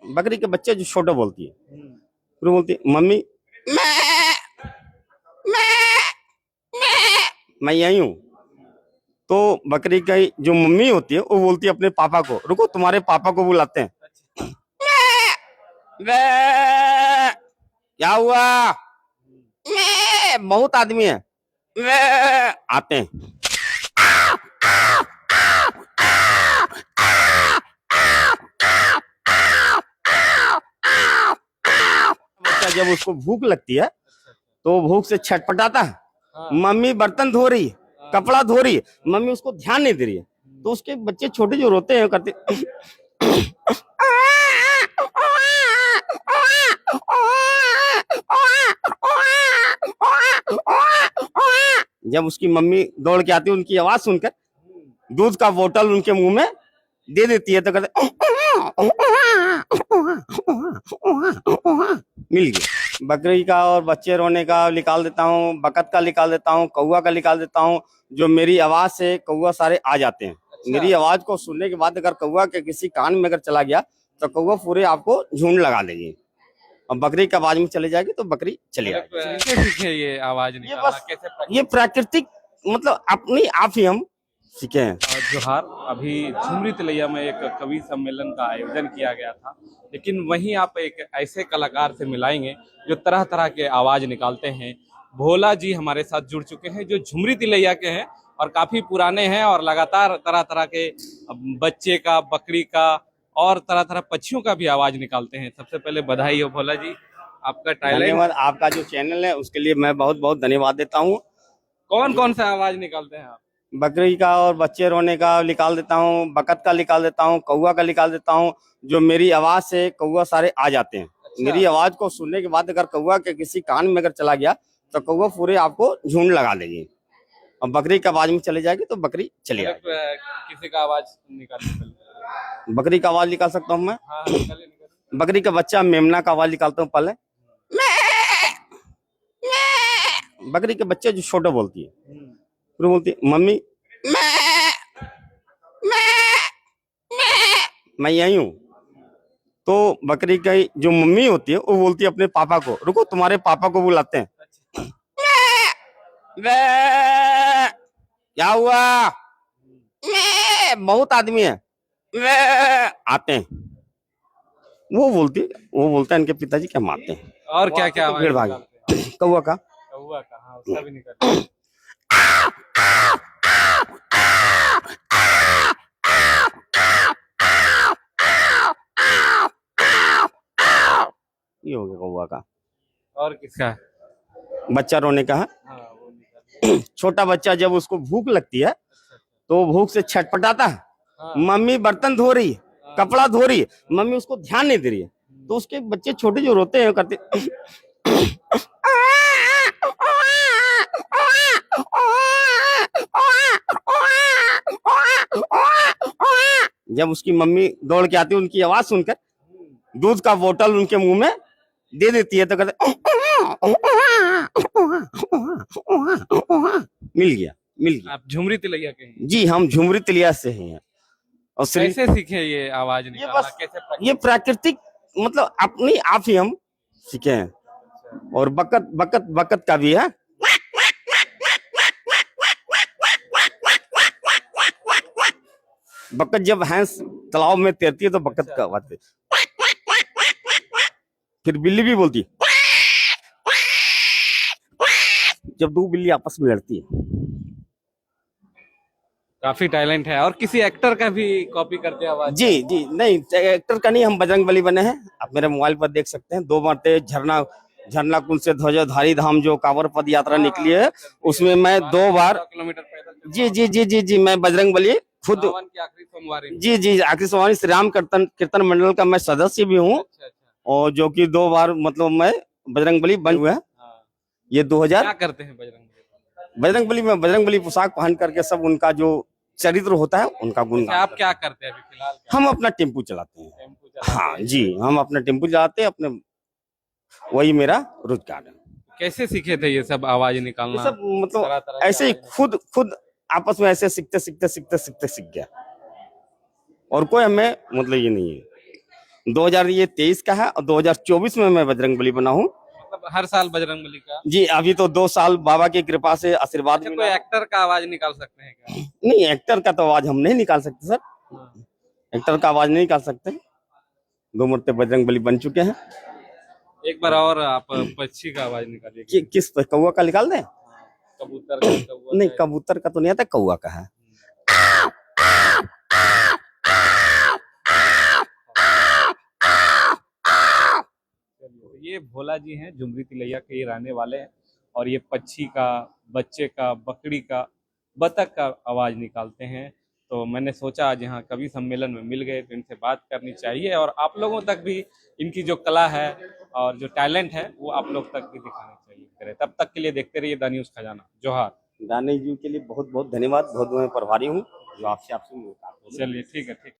बकरी के बच्चे जो छोटे बोलती है, फिर वो बोलती है मम्मी मैं मैं यही हूँ। तो बकरी की जो मम्मी होती है वो बोलती है अपने पापा को, रुको तुम्हारे पापा को बुलाते हैं। वे, क्या हुआ? बहुत आदमी है, वे, आते हैं। बच्चा जब उसको भूख लगती है तो भूख से छटपटाता है, मम्मी बर्तन धो रही है, कपड़ा धो रही है, मम्मी उसको ध्यान नहीं दे रही है, तो उसके बच्चे छोटे जो रोते हैं करते जब उसकी मम्मी दौड़ के आती है उनकी आवाज सुनकर, दूध का बोतल उनके मुंह में दे देती है तो कहते मिल गया। बकरी का और बच्चे रोने का निकाल देता हूँ, बकत का निकाल देता हूँ, कौवा का निकाल देता हूँ। जो मेरी आवाज से कौवा सारे आ जाते हैं। मेरी आवाज को सुनने के बाद अगर कौवा के किसी कान में अगर चला गया तो कौवा पूरे आपको झुंड लगा देगी, और बकरी की आवाज में चले जाएगी तो बकरी चली आएगी। कैसे सीखे ये आवाज निकालना? कैसे ये प्राकृतिक मतलब अपनी आप ही हम सीखे हैं। जोहार, अभी झुमरी तिलैया में एक कवि सम्मेलन का आयोजन किया गया था, लेकिन वहीं आप एक ऐसे कलाकार से मिलाएंगे जो तरह तरह के आवाज निकालते हैं। भोला जी हमारे साथ जुड़ चुके हैं जो झुमरी तिलैया के हैं और काफी पुराने हैं और लगातार तरह तरह के बच्चे का, बकरी का और तरह तरह पक्षियों का भी आवाज निकालते हैं। सबसे पहले बधाई हो भोला जी, आपका टैलेंट। धन्यवाद, आपका जो चैनल है उसके लिए मैं बहुत बहुत धन्यवाद देता हूँ। कौन कौन सा आवाज निकालते हैं आप? बकरी का और बच्चे रोने का निकाल देता हूँ, बकत का निकाल देता हूँ, कौवा का निकाल देता हूँ। जो मेरी आवाज से कौवा सारे आ जाते हैं। मेरी आवाज को सुनने के बाद अगर कौवा के किसी कान में अगर चला गया तो कौवा पूरे आपको झुंड लगा देगी, और बकरी की आवाज में चली जाएगी तो बकरी चली आएगी। किसी का आवाज निकालने, बकरी का आवाज निकाल सकता हूँ मैं। हाँ, निकालिए। बकरी का बच्चा मेमना का आवाज निकालता हूँ पहले। बकरी के बच्चे जो छोटे बोलती है, फिर बोलती है मम्मी मैं यही हूँ। तो बकरी की जो मम्मी होती है वो बोलती है अपने पापा को, रुको तुम्हारे पापा को बुलाते हैं। वे, क्या हुआ? बहुत आदमी है, वे, आते हैं। वो बोलते हैं इनके पिताजी क्या मारते हैं। और क्या क्या भीड़ भागी कौवा का, कौवा का, हाँ, उसका भी निकाल। ये हो गया कौवा का। और किसका? बच्चा रोने का है। हाँ, वो निकाल। छोटा बच्चा जब उसको भूख लगती है तो भूख से छटपटाता है, मम्मी बर्तन धो रही है, कपड़ा धो रही है, मम्मी उसको ध्यान नहीं दे रही है, तो उसके बच्चे छोटे जो रोते हैं करते जब उसकी मम्मी दौड़ के आती है उनकी आवाज सुनकर, दूध का बोतल उनके मुंह में दे देती है तो कहते मिल गया। आप झुमरी तिलैया के हैं? जी, हम झुमरी तिलिया से हैं। और कैसे सीखे ये आवाज निकालना? कैसे? ये प्राकृतिक मतलब अपनी आप ही हम सीखे हैं। और बकत का भी है। बकत जब भैंस तालाब में तैरती है तो बकत का आवाज है। फिर बिल्ली भी बोलती है जब दो बिल्ली आपस में लड़ती है। काफी टैलेंट है। और किसी एक्टर का भी कॉपी करते हैं आवाज? जी नहीं, एक्टर का नहीं, हम बजरंगबली बने हैं। आप मेरे मोबाइल पर देख सकते हैं। 2 बार झरना कुंड से ध्वजधारी धाम जो कांवर पद यात्रा निकली है उसमें मैं 2 बार किलोमीटर पैदल। जी मैं बजरंगबली खुद की आखिरी सोमवारी। जी आखिरी सोमवारी श्री राम कीर्तन मंडल का मैं सदस्य भी हूँ। और जो कि 2 बार मतलब मैं बजरंगबली बन हुआ है। ये 2000 क्या करते हैं बजरंगबली में बजरंगबली पोशाक पहन करके सब उनका जो चरित्र होता है उनका गुण। आप क्या करते हैं अभी फिलहाल? हम अपना टेम्पू चलाते हैं। हाँ जी, हम अपना टेम्पू चलाते हैं, अपने वही मेरा रोजगार है। कैसे सीखे थे ये सब आवाज निकालना? ये सब मतलब ऐसे ही खुद आपस में ऐसे सीखते सीख गया। और कोई हमें मतलब ये नहीं है। 2023 का है और 2024 में मैं बजरंगबली बना हूँ। मतलब हर साल बजरंगबली का? जी, अभी तो 2 साल बाबा की कृपा से आशीर्वाद अच्छा, मिला। कोई एक्टर का आवाज निकाल सकते हैं क्या? नहीं, एक्टर का तो आवाज हम नहीं निकाल सकते सर, हाँ। एक्टर का आवाज नहीं निकाल सकते। गुमरते बजरंगबली बन चुके हैं। एक बार और आप पक्षी का आवाज निकालिए। किस पे, कौवा का निकाल दें? कबूतर का, कौवा नहीं, का। कबूतर का तो नहीं आता, कौवा का है। ये भोला जी हैं, झुमरी तिलैया के ये रहने वाले हैं और ये पक्षी का, बच्चे का, बकरी का, बतख का आवाज निकालते हैं। तो मैंने सोचा आज यहाँ कवि सम्मेलन में मिल गए तो इनसे बात करनी चाहिए और आप लोगों तक भी इनकी जो कला है और जो टैलेंट है वो आप लोग तक भी दिखाना चाहिए। तब तक के लिए देखते रहिए द न्यूज़ खजाना। जोहार। दानिश जी के लिए बहुत बहुत धन्यवाद, बहुत मैं प्रभारी हूँ जो आपसे मुलाकात हुई। चलिए, ठीक है, ठीक।